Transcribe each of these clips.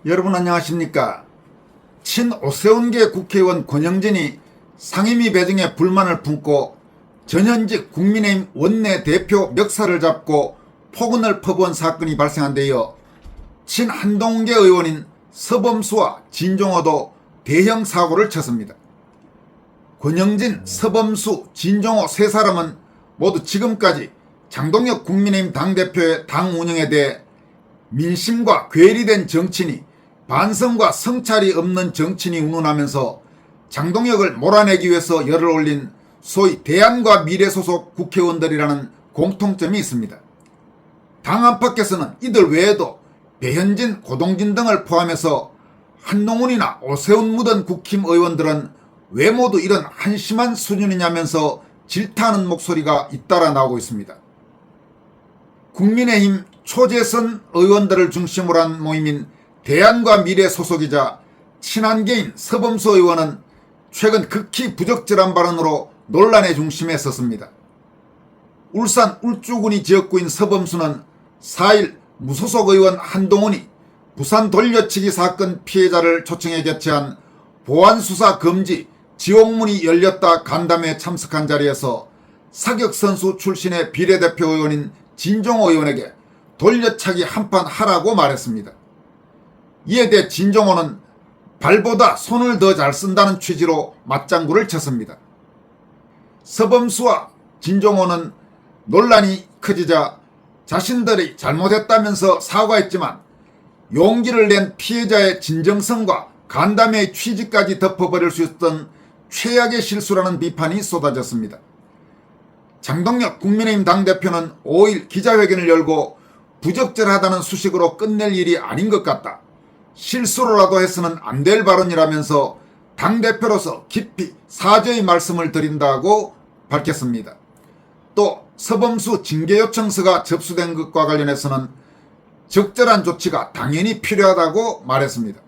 여러분 안녕하십니까. 친오세훈계 국회의원 권영진이 상임위 배정에 불만을 품고 전현직 국민의힘 원내대표 멱살을 잡고 폭언을 퍼부은 사건이 발생한 데 이어 친한동훈계 의원인 서범수와 진종호도 대형 사고를 쳤습니다. 권영진, 서범수, 진종호 세 사람은 모두 지금까지 장동혁 국민의힘 당대표의 당 운영에 대해 민심과 괴리된 정치인이 반성과 성찰이 없는 정치인이 운운하면서 장동혁을 몰아내기 위해서 열을 올린 소위 대안과 미래 소속 국회의원들이라는 공통점이 있습니다. 당 안팎에서는 이들 외에도 배현진, 고동진 등을 포함해서 한동훈이나 오세훈 묻은 국힘 의원들은 왜 모두 이런 한심한 수준이냐면서 질타하는 목소리가 잇따라 나오고 있습니다. 국민의힘 초재선 의원들을 중심으로 한 모임인 대안과 미래 소속이자 친한계인 서범수 의원은 최근 극히 부적절한 발언으로 논란의 중심에 섰습니다. 울산 울주군이 지역구인 서범수는 4일 무소속 의원 한동훈이 부산 돌려치기 사건 피해자를 초청해 개최한 보안수사 금지 지옥문이 열렸다 간담회에 참석한 자리에서 사격선수 출신의 비례대표 의원인 진종호 의원에게 돌려차기 한판 하라고 말했습니다. 이에 대해 진종호는 발보다 손을 더 잘 쓴다는 취지로 맞장구를 쳤습니다. 서범수와 진종호는 논란이 커지자 자신들이 잘못했다면서 사과했지만 용기를 낸 피해자의 진정성과 간담회의 취지까지 덮어버릴 수 있었던 최악의 실수라는 비판이 쏟아졌습니다. 장동혁 국민의힘 당대표는 5일 기자회견을 열고 부적절하다는 수식으로 끝낼 일이 아닌 것 같다. 실수로라도 해서는 안 될 발언이라면서 당대표로서 깊이 사죄의 말씀을 드린다고 밝혔습니다. 또 서범수 징계 요청서가 접수된 것과 관련해서는 적절한 조치가 당연히 필요하다고 말했습니다.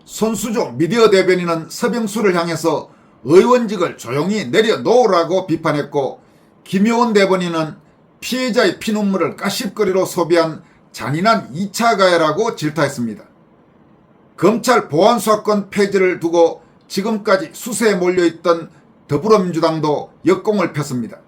손수조 미디어 대변인은 서병수를 향해서 의원직을 조용히 내려놓으라고 비판했고, 김효원 대변인은 피해자의 피눈물을 가십거리로 소비한 잔인한 2차 가해라고 질타했습니다. 검찰 보안수사권 폐지를 두고 지금까지 수세에 몰려있던 더불어민주당도 역공을 폈습니다.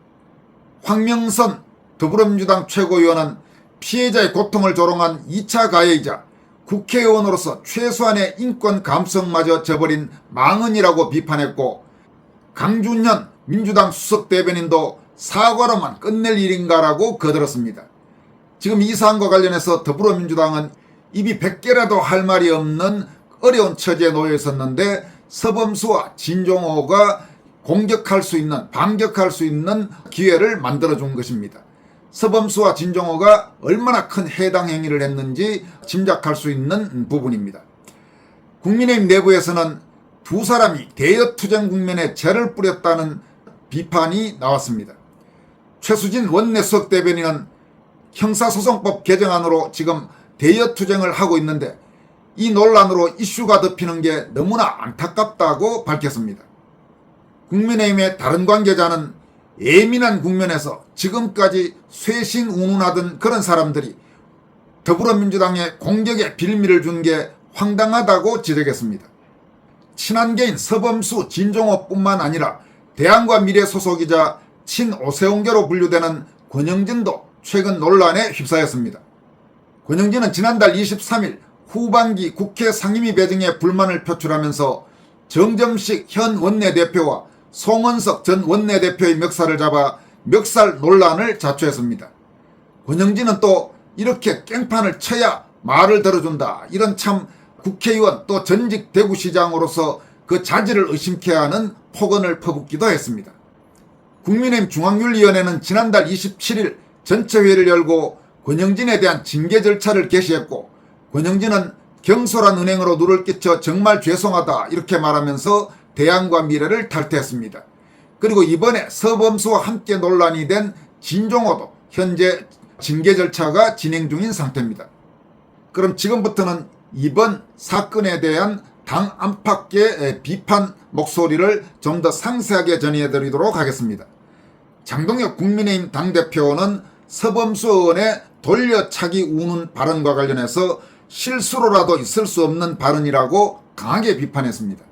황명선 더불어민주당 최고위원은 피해자의 고통을 조롱한 2차 가해이자 국회의원으로서 최소한의 인권 감성마저 저버린 망언이라고 비판했고, 강준현 민주당 수석 대변인도 사과로만 끝낼 일인가라고 거들었습니다. 지금 이 사안과 관련해서 더불어민주당은 입이 100개라도 할 말이 없는 어려운 처지에 놓여 있었는데 서범수와 진종호가 공격할 수 있는, 반격할 수 있는 기회를 만들어준 것입니다. 서범수와 진종호가 얼마나 큰 해당 행위를 했는지 짐작할 수 있는 부분입니다. 국민의힘 내부에서는 두 사람이 대여투쟁 국면에 죄를 뿌렸다는 비판이 나왔습니다. 최수진 원내수석 대변인은 형사소송법 개정안으로 지금 대여투쟁을 하고 있는데 이 논란으로 이슈가 덮이는 게 너무나 안타깝다고 밝혔습니다. 국민의힘의 다른 관계자는 예민한 국면에서 지금까지 쇄신 운운하던 그런 사람들이 더불어민주당에 공격의 빌미를 준 게 황당하다고 지적했습니다. 친한계인 서범수, 진종호뿐만 아니라 대안과 미래 소속이자 친오세훈계로 분류되는 권영진도 최근 논란에 휩싸였습니다. 권영진은 지난달 23일 후반기 국회 상임위 배정에 불만을 표출하면서 정점식 현 원내대표와 송원석 전 원내대표의 멱살을 잡아 멱살 논란을 자초했습니다. 권영진은 또 이렇게 깽판을 쳐야 말을 들어준다, 이런 참 국회의원 또 전직 대구시장으로서 그 자질을 의심케 하는 폭언을 퍼붓기도 했습니다. 국민의힘 중앙윤리위원회는 지난달 27일 전체회의를 열고 권영진에 대한 징계 절차를 개시했고, 권영진은 경솔한 은행으로 누를 끼쳐 정말 죄송하다 이렇게 말하면서 대안과 미래를 탈퇴했습니다. 그리고 이번에 서범수와 함께 논란이 된 진종호도 현재 징계 절차가 진행 중인 상태입니다. 그럼 지금부터는 이번 사건에 대한 당 안팎의 비판 목소리를 좀 더 상세하게 전해드리도록 하겠습니다. 장동혁 국민의힘 당대표는 서범수 의원의 돌려차기 우는 발언과 관련해서 실수로라도 있을 수 없는 발언이라고 강하게 비판했습니다.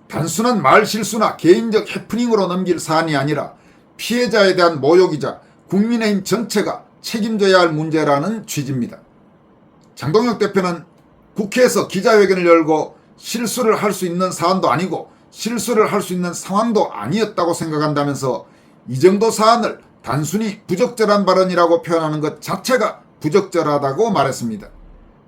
단순한 말 실수나 개인적 해프닝으로 넘길 사안이 아니라 피해자에 대한 모욕이자 국민의힘 전체가 책임져야 할 문제라는 취지입니다. 장동혁 대표는 국회에서 기자회견을 열고 실수를 할 수 있는 사안도 아니고 실수를 할 수 있는 상황도 아니었다고 생각한다면서 이 정도 사안을 단순히 부적절한 발언이라고 표현하는 것 자체가 부적절하다고 말했습니다.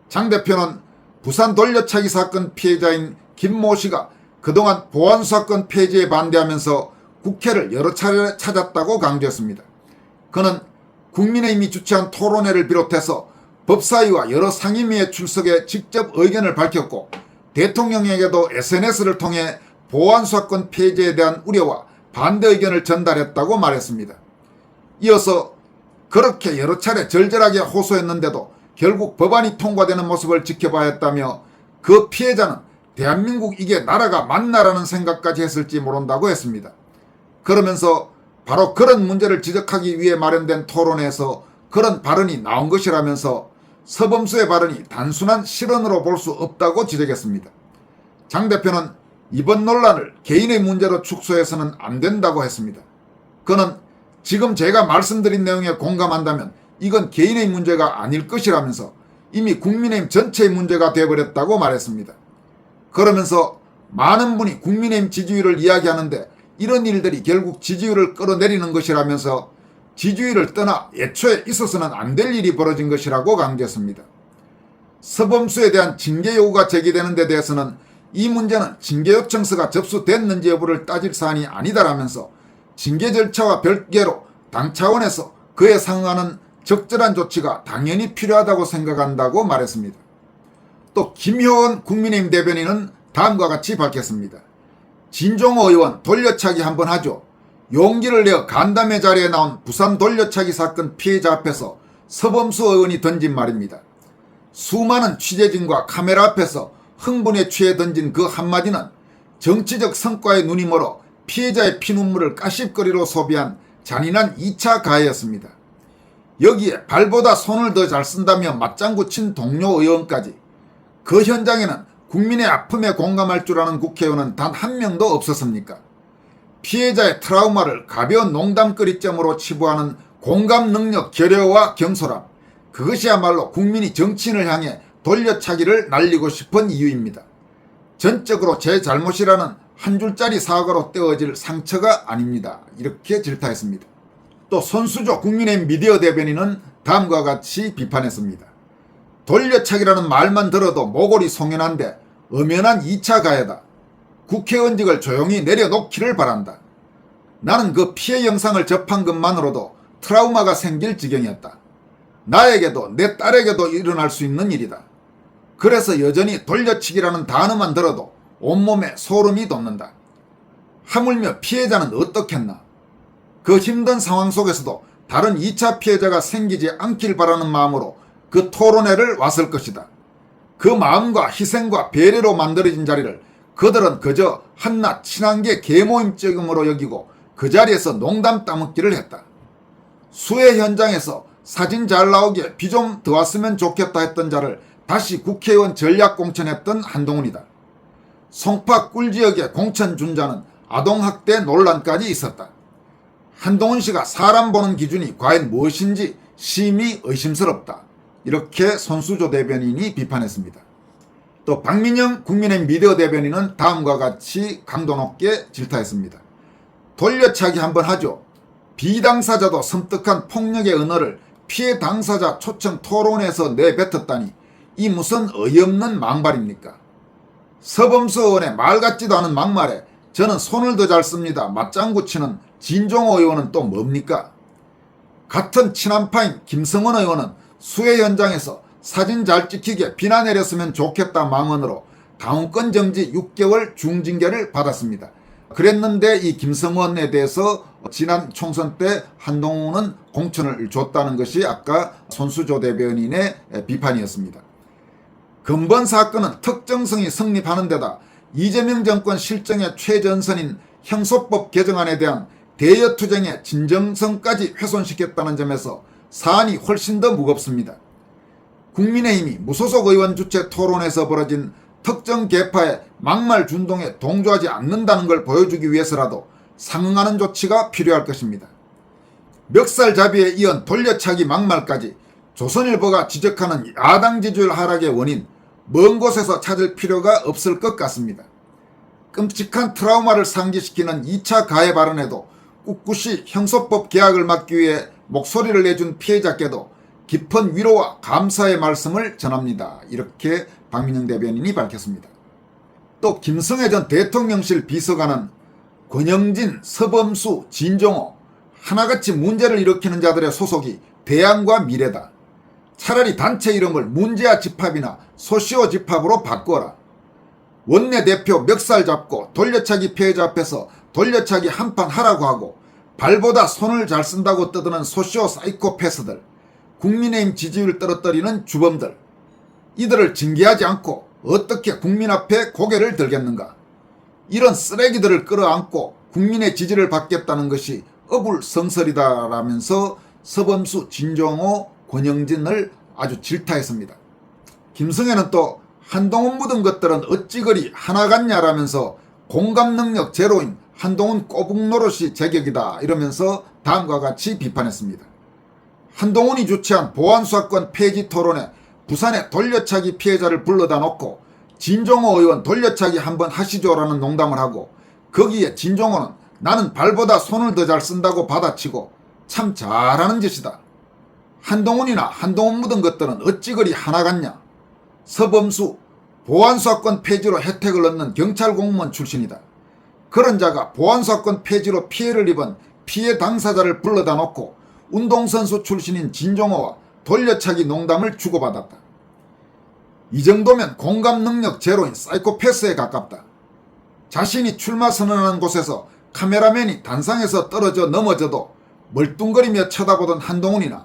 장 대표는 부산 돌려차기 사건 피해자인 김모 씨가 그동안 보안수사권 폐지에 반대하면서 국회를 여러 차례 찾았다고 강조했습니다. 그는 국민의힘이 주최한 토론회를 비롯해서 법사위와 여러 상임위에 출석해 직접 의견을 밝혔고 대통령에게도 SNS를 통해 보안수사권 폐지에 대한 우려와 반대 의견을 전달했다고 말했습니다. 이어서 그렇게 여러 차례 절절하게 호소했는데도 결국 법안이 통과되는 모습을 지켜봐야 했다며 그 피해자는 대한민국 이게 나라가 맞나라는 생각까지 했을지 모른다고 했습니다. 그러면서 바로 그런 문제를 지적하기 위해 마련된 토론회에서 그런 발언이 나온 것이라면서 서범수의 발언이 단순한 실언으로 볼 수 없다고 지적했습니다. 장 대표는 이번 논란을 개인의 문제로 축소해서는 안 된다고 했습니다. 그는 지금 제가 말씀드린 내용에 공감한다면 이건 개인의 문제가 아닐 것이라면서 이미 국민의힘 전체의 문제가 되어버렸다고 말했습니다. 그러면서 많은 분이 국민의힘 지지율을 이야기하는데 이런 일들이 결국 지지율을 끌어내리는 것이라면서 지지율을 떠나 애초에 있어서는 안 될 일이 벌어진 것이라고 강조했습니다. 서범수에 대한 징계 요구가 제기되는 데 대해서는 이 문제는 징계 요청서가 접수됐는지 여부를 따질 사안이 아니다라면서 징계 절차와 별개로 당 차원에서 그에 상응하는 적절한 조치가 당연히 필요하다고 생각한다고 말했습니다. 또 김효원 국민의힘 대변인은 다음과 같이 밝혔습니다. 진종호 의원 돌려차기 한번 하죠. 용기를 내어 간담회 자리에 나온 부산 돌려차기 사건 피해자 앞에서 서범수 의원이 던진 말입니다. 수많은 취재진과 카메라 앞에서 흥분에 취해 던진 그 한마디는 정치적 성과에 눈이 멀어 피해자의 피눈물을 가십거리로 소비한 잔인한 2차 가해였습니다. 여기에 발보다 손을 더 잘 쓴다며 맞장구 친 동료 의원까지 그 현장에는 국민의 아픔에 공감할 줄 아는 국회의원은 단 한 명도 없었습니까? 피해자의 트라우마를 가벼운 농담거리점으로 치부하는 공감 능력 결여와 경솔함, 그것이야말로 국민이 정치인을 향해 돌려차기를 날리고 싶은 이유입니다. 전적으로 제 잘못이라는 한 줄짜리 사과로 떼어질 상처가 아닙니다. 이렇게 질타했습니다. 또 손수조 국민의힘 미디어 대변인은 다음과 같이 비판했습니다. 돌려차기라는 말만 들어도 모골이 송연한데 엄연한 2차 가해다. 국회의원직을 조용히 내려놓기를 바란다. 나는 그 피해 영상을 접한 것만으로도 트라우마가 생길 지경이었다. 나에게도 내 딸에게도 일어날 수 있는 일이다. 그래서 여전히 돌려치기라는 단어만 들어도 온몸에 소름이 돋는다. 하물며 피해자는 어떻겠나. 그 힘든 상황 속에서도 다른 2차 피해자가 생기지 않길 바라는 마음으로 그 토론회를 왔을 것이다. 그 마음과 희생과 배려로 만들어진 자리를 그들은 그저 한낱 친한계 계모임적으로 여기고 그 자리에서 농담 따먹기를 했다. 수해 현장에서 사진 잘 나오게 비 좀 더 왔으면 좋겠다 했던 자를 다시 국회의원 전략 공천했던 한동훈이다. 송파 꿀지역에 공천 준 자는 아동학대 논란까지 있었다. 한동훈 씨가 사람 보는 기준이 과연 무엇인지 심히 의심스럽다. 이렇게 손수조 대변인이 비판했습니다. 또 박민영 국민의힘 미디어 대변인은 다음과 같이 강도 높게 질타했습니다. 돌려차기 한번 하죠. 비당사자도 섬뜩한 폭력의 언어를 피해 당사자 초청 토론에서 내뱉었다니 이 무슨 어이없는 망발입니까? 서범수 의원의 말 같지도 않은 막말에 저는 손을 더 잘 씁니다. 맞장구 치는 진종호 의원은 또 뭡니까? 같은 친한파인 김성원 의원은 수해 현장에서 사진 잘 찍히게 비나 내렸으면 좋겠다 망언으로 당원권 정지 6개월 중징계를 받았습니다. 그랬는데 이 김성원에 대해서 지난 총선 때 한동훈은 공천을 줬다는 것이 아까 손수조 대변인의 비판이었습니다. 근본 사건은 특정성이 성립하는 데다 이재명 정권 실정의 최전선인 형소법 개정안에 대한 대여투쟁의 진정성까지 훼손시켰다는 점에서 사안이 훨씬 더 무겁습니다. 국민의힘이 무소속 의원 주최 토론에서 벌어진 특정 계파의 막말 준동에 동조하지 않는다는 걸 보여주기 위해서라도 상응하는 조치가 필요할 것입니다. 멱살잡이에 이은 돌려차기 막말까지 조선일보가 지적하는 야당 지지율 하락의 원인, 먼 곳에서 찾을 필요가 없을 것 같습니다. 끔찍한 트라우마를 상기시키는 2차 가해 발언에도 꿋꿋이 형소법 개혁을 막기 위해 목소리를 내준 피해자께도 깊은 위로와 감사의 말씀을 전합니다. 이렇게 박민영 대변인이 밝혔습니다. 또 김성애 전 대통령실 비서관은 권영진, 서범수, 진종호 하나같이 문제를 일으키는 자들의 소속이 대안과 미래다. 차라리 단체 이름을 문제아 집합이나 소시오 집합으로 바꿔라. 원내대표 멱살 잡고 돌려차기 피해자 앞에서 돌려차기 한판 하라고 하고 발보다 손을 잘 쓴다고 떠드는 소시오 사이코패스들, 국민의힘 지지율 떨어뜨리는 주범들, 이들을 징계하지 않고 어떻게 국민 앞에 고개를 들겠는가. 이런 쓰레기들을 끌어안고 국민의 지지를 받겠다는 것이 어불성설이다라면서 서범수, 진종호, 권영진을 아주 질타했습니다. 김성애는 또 한동훈 묻은 것들은 어찌 그리 하나 같냐라면서 공감능력 제로인 한동훈 꼬북 노릇이 제격이다 이러면서 다음과 같이 비판했습니다. 한동훈이 주최한 보안수사권 폐지 토론에 부산의 돌려차기 피해자를 불러다 놓고 진종호 의원 돌려차기 한번 하시죠라는 농담을 하고 거기에 진종호는 나는 발보다 손을 더 잘 쓴다고 받아치고 참 잘하는 짓이다. 한동훈이나 한동훈 묻은 것들은 어찌 그리 하나 같냐. 서범수 보안수사권 폐지로 혜택을 얻는 경찰 공무원 출신이다. 그런 자가 보안수사권 폐지로 피해를 입은 피해 당사자를 불러다 놓고 운동선수 출신인 진종호와 돌려차기 농담을 주고받았다. 이 정도면 공감능력 제로인 사이코패스에 가깝다. 자신이 출마 선언하는 곳에서 카메라맨이 단상에서 떨어져 넘어져도 멀뚱거리며 쳐다보던 한동훈이나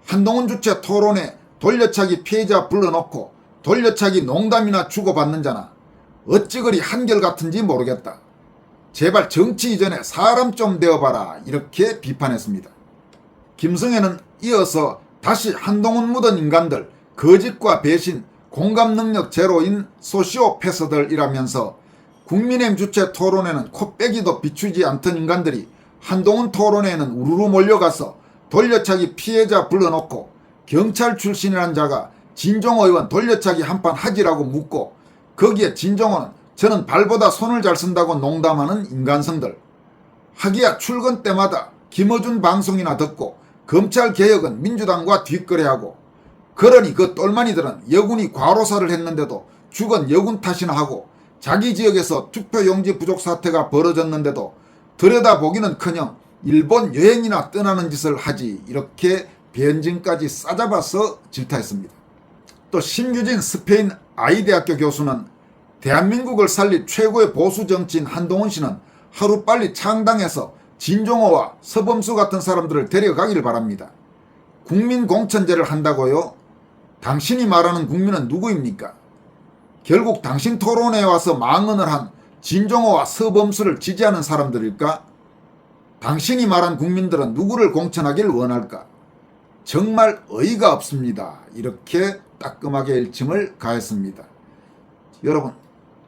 한동훈 주최 토론에 돌려차기 피해자 불러놓고 돌려차기 농담이나 주고받는 자나 어찌 그리 한결같은지 모르겠다. 제발 정치 이전에 사람 좀 되어봐라 이렇게 비판했습니다. 김성애는 이어서 다시 한동훈 묻은 인간들, 거짓과 배신, 공감능력 제로인 소시오패스들이라면서 국민의힘 주최 토론에는 코빼기도 비추지 않던 인간들이 한동훈 토론회에는 우르르 몰려가서 돌려차기 피해자 불러놓고 경찰 출신이란 자가 진종호 의원 돌려차기 한판 하지라고 묻고 거기에 진종호는 저는 발보다 손을 잘 쓴다고 농담하는 인간성들. 하기야 출근 때마다 김어준 방송이나 듣고 검찰개혁은 민주당과 뒷거래하고 그러니 그 똘마니들은 여군이 과로사를 했는데도 죽은 여군 탓이나 하고 자기 지역에서 투표용지 부족 사태가 벌어졌는데도 들여다보기는커녕 일본 여행이나 떠나는 짓을 하지 이렇게 변진까지 싸잡아서 질타했습니다. 또 심규진 스페인 아이대학교 교수는 대한민국을 살릴 최고의 보수 정치인 한동훈 씨는 하루빨리 창당해서 진종호와 서범수 같은 사람들을 데려가기를 바랍니다. 국민공천제를 한다고요? 당신이 말하는 국민은 누구입니까? 결국 당신 토론회에 와서 망언을 한 진종호와 서범수를 지지하는 사람들일까? 당신이 말한 국민들은 누구를 공천하길 원할까? 정말 어이가 없습니다. 이렇게 따끔하게 일침을 가했습니다. 여러분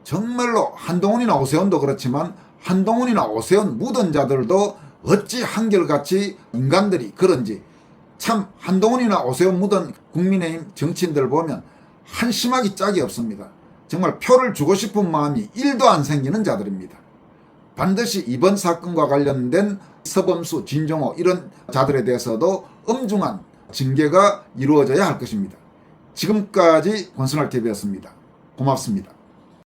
정말로 한동훈이나 오세훈도 그렇지만 한동훈이나 오세훈 묻은 자들도 어찌 한결같이 인간들이 그런지 참 한동훈이나 오세훈 묻은 국민의힘 정치인들 보면 한심하기 짝이 없습니다. 정말 표를 주고 싶은 마음이 1도 안 생기는 자들입니다. 반드시 이번 사건과 관련된 서범수, 진종호 이런 자들에 대해서도 엄중한 징계가 이루어져야 할 것입니다. 지금까지 권순할TV였습니다. 고맙습니다.